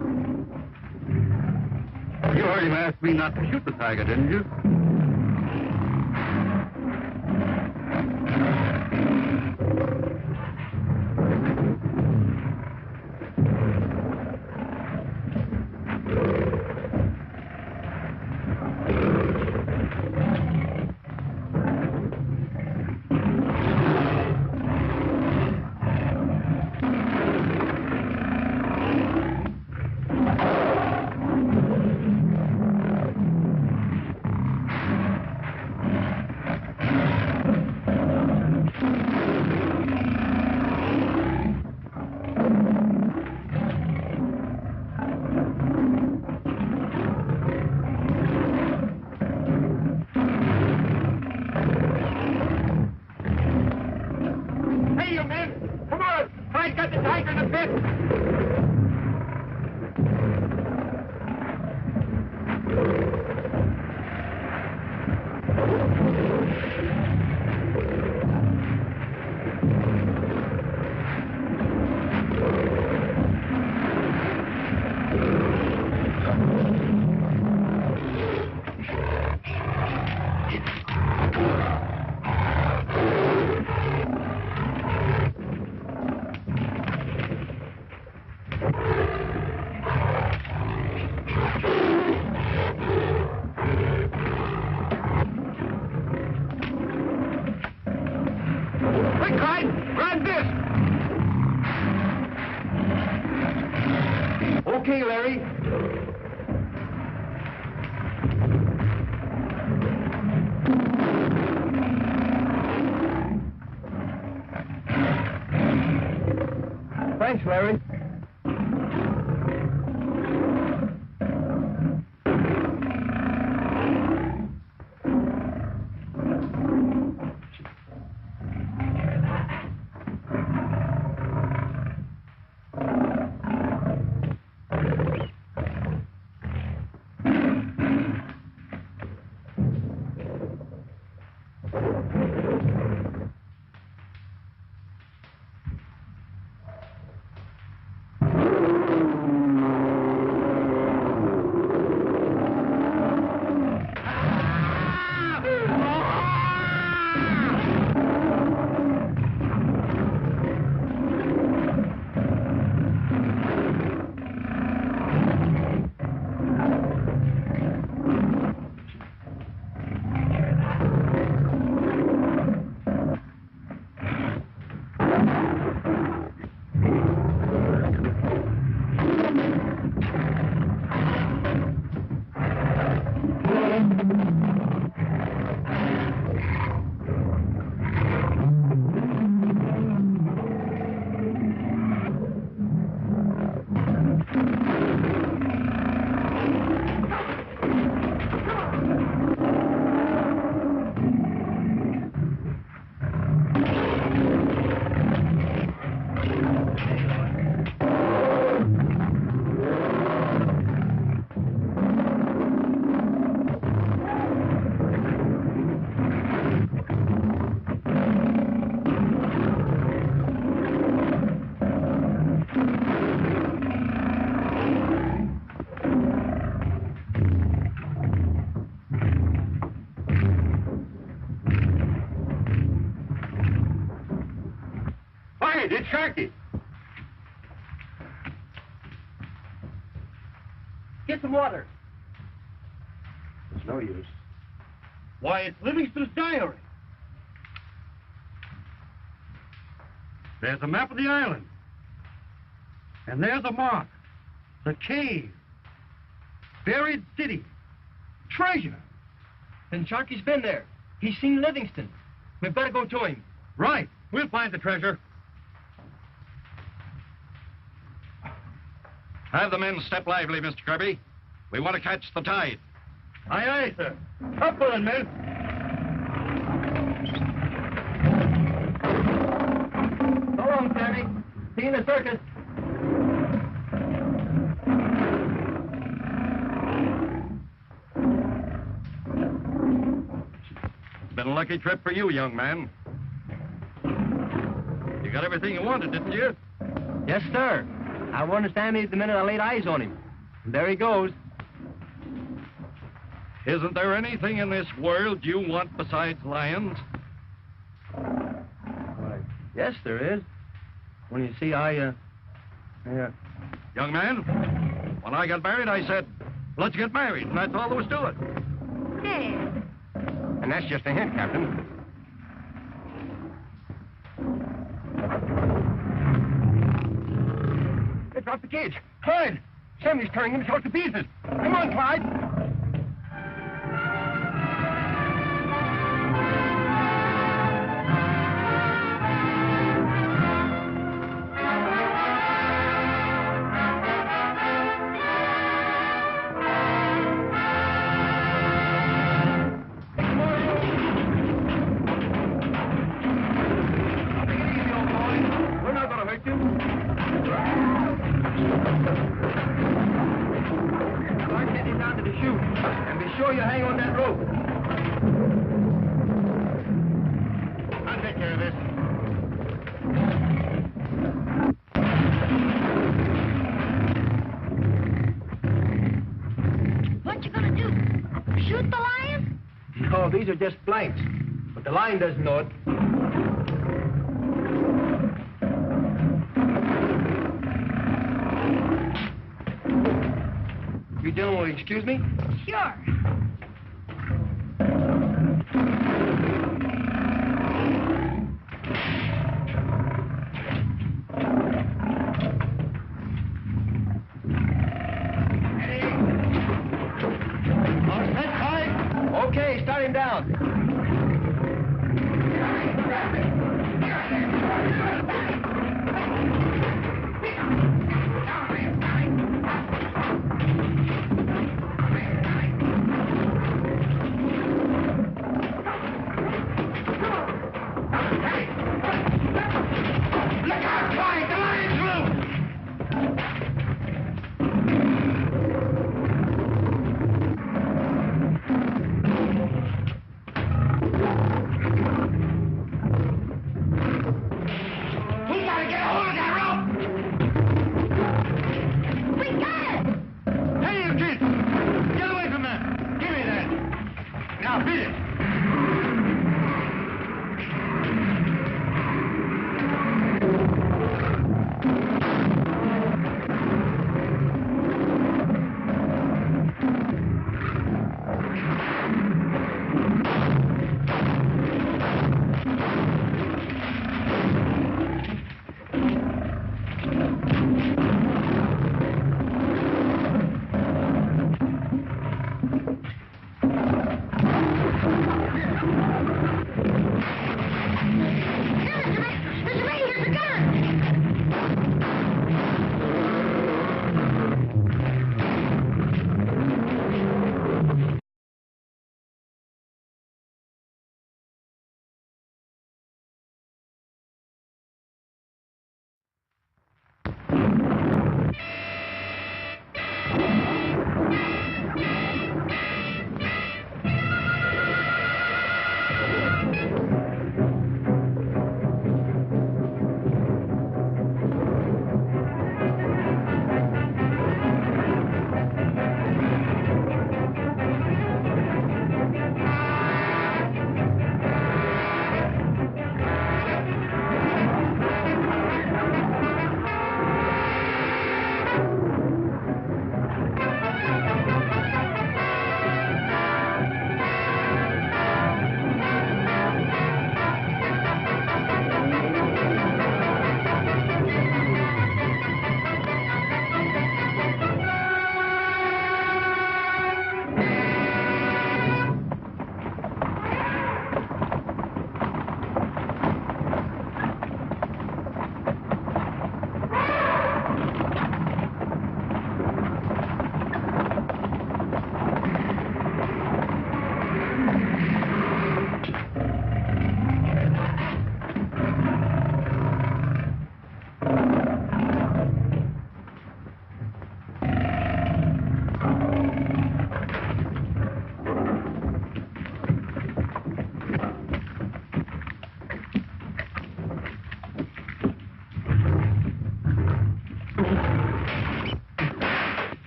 You heard him ask me not to shoot the tiger, didn't you? Okay, Larry. Thanks, Larry. It's Sharky. Get some water. It's no use. Why, it's Livingston's diary. There's a map of the island. And there's a mark. The cave. Buried city. Treasure. Then Sharky's been there. He's seen Livingston. We'd better go to him. Right. We'll find the treasure. Have the men step lively, Mr. Kirby. We want to catch the tide. Aye, aye, sir. Up with it, men. So long, Sammy. See you in the circus. It's been a lucky trip for you, young man. You got everything you wanted, didn't you? Yes, sir. I warned Sammy the minute I laid eyes on him. And there he goes. Isn't there anything in this world you want besides lions? Why, yes, there is. When you see, Young man, when I got married, I said, let's get married, and that's all there was to it. Dad. And that's just a hint, Captain. They dropped the cage. Clyde! Sammy's tearing himself to pieces. Come on, Clyde! Start getting down to the chute. No, these are just blanks. But the line doesn't know it. You gentlemen will excuse me? Sure. Okay, start him down.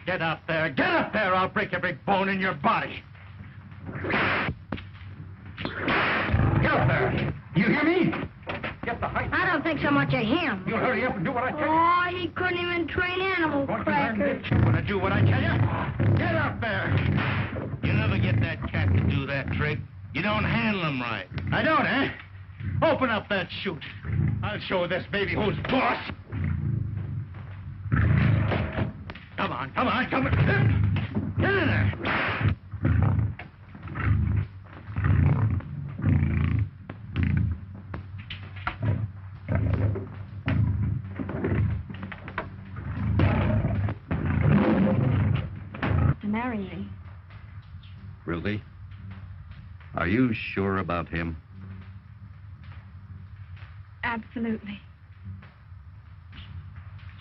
Get up there! Get up there! I'll break every bone in your body! Get up there! You hear me? Get the height. I don't think so much of him. You hurry up and do what I tell you. Oh, he couldn't even train animal crackers. You want to do what I tell you? Get up there! You never get that cat to do that trick. You don't handle him right. I don't, eh? Open up that chute. I'll show this baby who's boss. Come on, come on, come on. Get in there. To marry me. Ruthie, are you sure about him? Absolutely.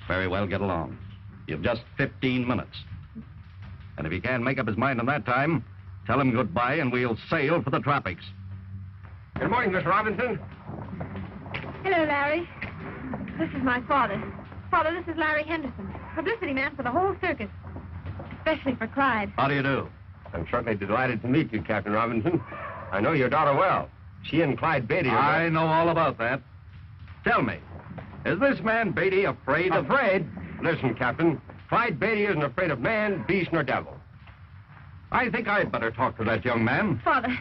Very well, get along. You've just 15 minutes. And if he can't make up his mind in that time, tell him goodbye and we'll sail for the tropics. Good morning, Miss Robinson. Hello, Larry. This is my father. Father, this is Larry Henderson, publicity man for the whole circus, especially for Clyde. How do you do? I'm certainly delighted to meet you, Captain Robinson. I know your daughter well. She and Clyde Beatty are... I know all about that. Tell me, is this man Beatty afraid of... Afraid? Listen, Captain. Clyde Beatty isn't afraid of man, beast, nor devil. I think I'd better talk to that young man. Father,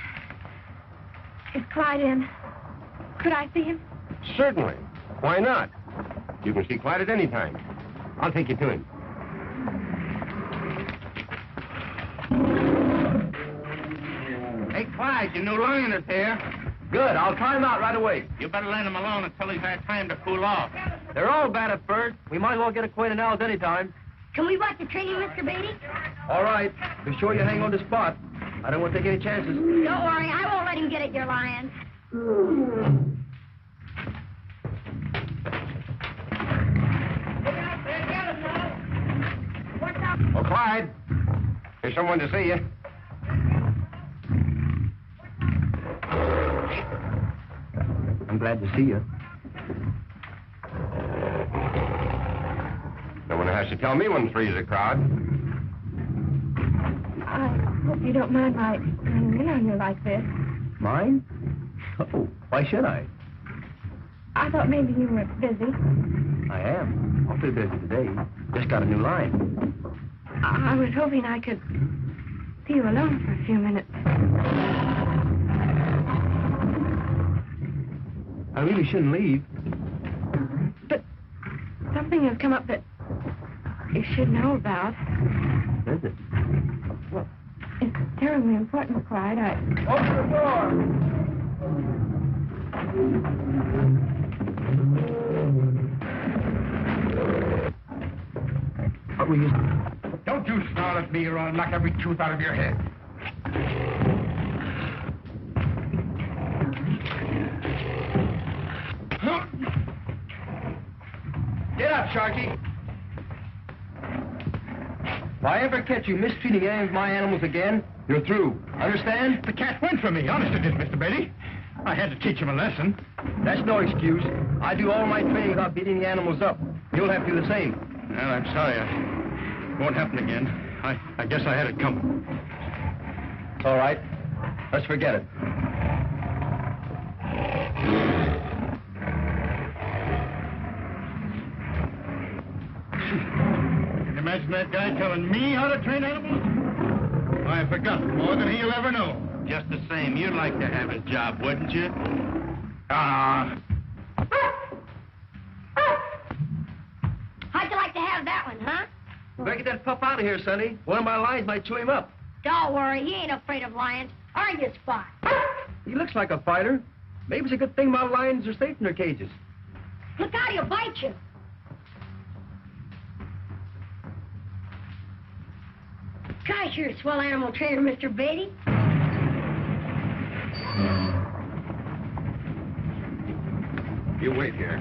is Clyde in? Could I see him? Certainly. Why not? You can see Clyde at any time. I'll take you to him. Hey, Clyde, your new lion is here. Good, I'll try him out right away. You better let him alone until he's had time to cool off. They're all bad at first. We might as well get acquainted now as any time. Can we watch the training, Mr. Beatty? All right. Be sure you hang on the spot. I don't want to take any chances. Don't worry, I won't let him get at your lions. Oh, Clyde. There's someone to see you. I'm glad to see you. No one has to tell me when three's a crowd. I hope you don't mind my running in on you like this. Mine? Oh, why should I? I thought maybe you were busy. I am. Awfully busy today. Just got a new line. I was hoping I could see you alone for a few minutes. I really shouldn't leave. But something has come up that you should know about. Is it? Well, it's terribly important, Clyde. Open the door! What were you... Don't you snarl at me or I'll knock every tooth out of your head. Get up, Sharky. If I ever catch you mistreating any of my animals again, you're through. Understand? The cat went from me. Honest it is, Mr. Beatty. I had to teach him a lesson. That's no excuse. I do all my training without beating the animals up. You'll have to do the same. Well, I'm sorry. It won't happen again. I guess I had it coming. It's all right. Let's forget it. Can you imagine that guy telling me how to train animals? I forgot more than he'll ever know. Just the same, you'd like to have his job, wouldn't you? How'd you like to have that one, huh? Better get that pup out of here, Sonny. One of my lions might chew him up. Don't worry, he ain't afraid of lions. Aren't you, Spot? He looks like a fighter. Maybe it's a good thing my lions are safe in their cages. Look out, he'll bite you. Gosh, you're a swell animal trainer, Mr. Beatty. You wait here.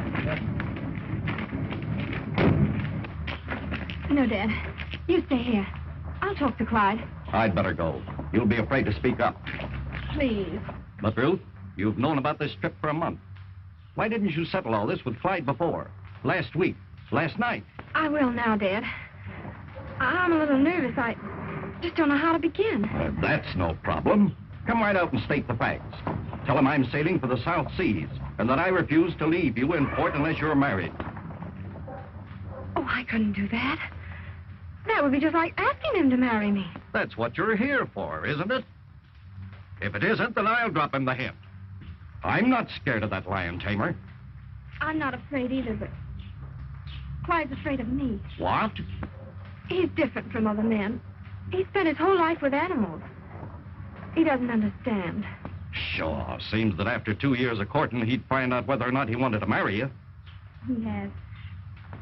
No, Dad. You stay here. I'll talk to Clyde. I'd better go. You'll be afraid to speak up. Please. But, Ruth, you've known about this trip for a month. Why didn't you settle all this with Clyde before? Last week? Last night? I will now, Dad. I'm a little nervous. I just don't know how to begin. That's no problem. Come right out and state the facts. Tell him I'm sailing for the South Seas and that I refuse to leave you in port unless you're married. Oh, I couldn't do that. That would be just like asking him to marry me. That's what you're here for, isn't it? If it isn't, then I'll drop him the hint. I'm not scared of that lion tamer. I'm not afraid either, but Clyde's afraid of me. What? He's different from other men. He spent his whole life with animals. He doesn't understand. Sure. Seems that after 2 years of courting, he'd find out whether or not he wanted to marry you. He has.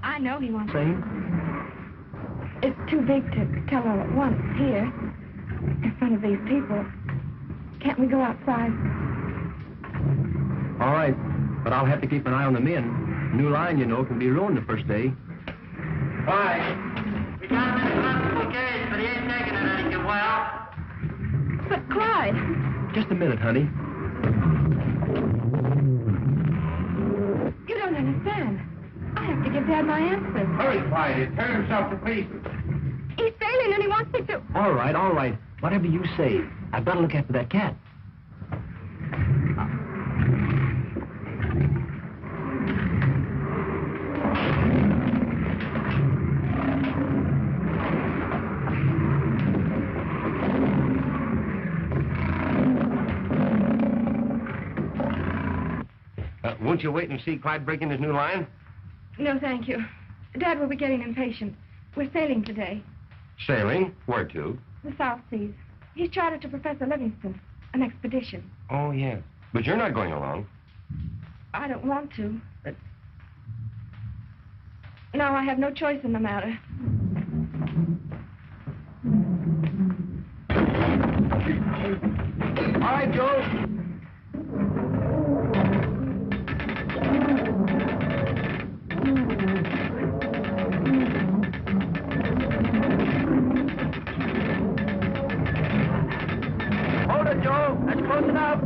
I know he wants Same? It's too big to tell all at once here, in front of these people. Can't we go outside? All right, but I'll have to keep an eye on the men. New lion, you know, can be ruined the first day. Clyde, we got him in the cage, but he ain't taking it any too well. But Clyde... Just a minute, honey. You don't understand. I have to give Dad my answers. Hurry, Clyde. He'll tear himself to pieces. He's sailing and he wants me to... All right, all right. Whatever you say. I've got to look after that cat. Won't you wait and see Clyde break in his new line? No, thank you. Dad will be getting impatient. We're sailing today. Sailing? Where to? The South Seas. He's chartered to Professor Livingston. An expedition. Oh, yeah. But you're not going along. I don't want to, but... No, I have no choice in the matter. All right, Joe. Hold it, Joe. That's close enough.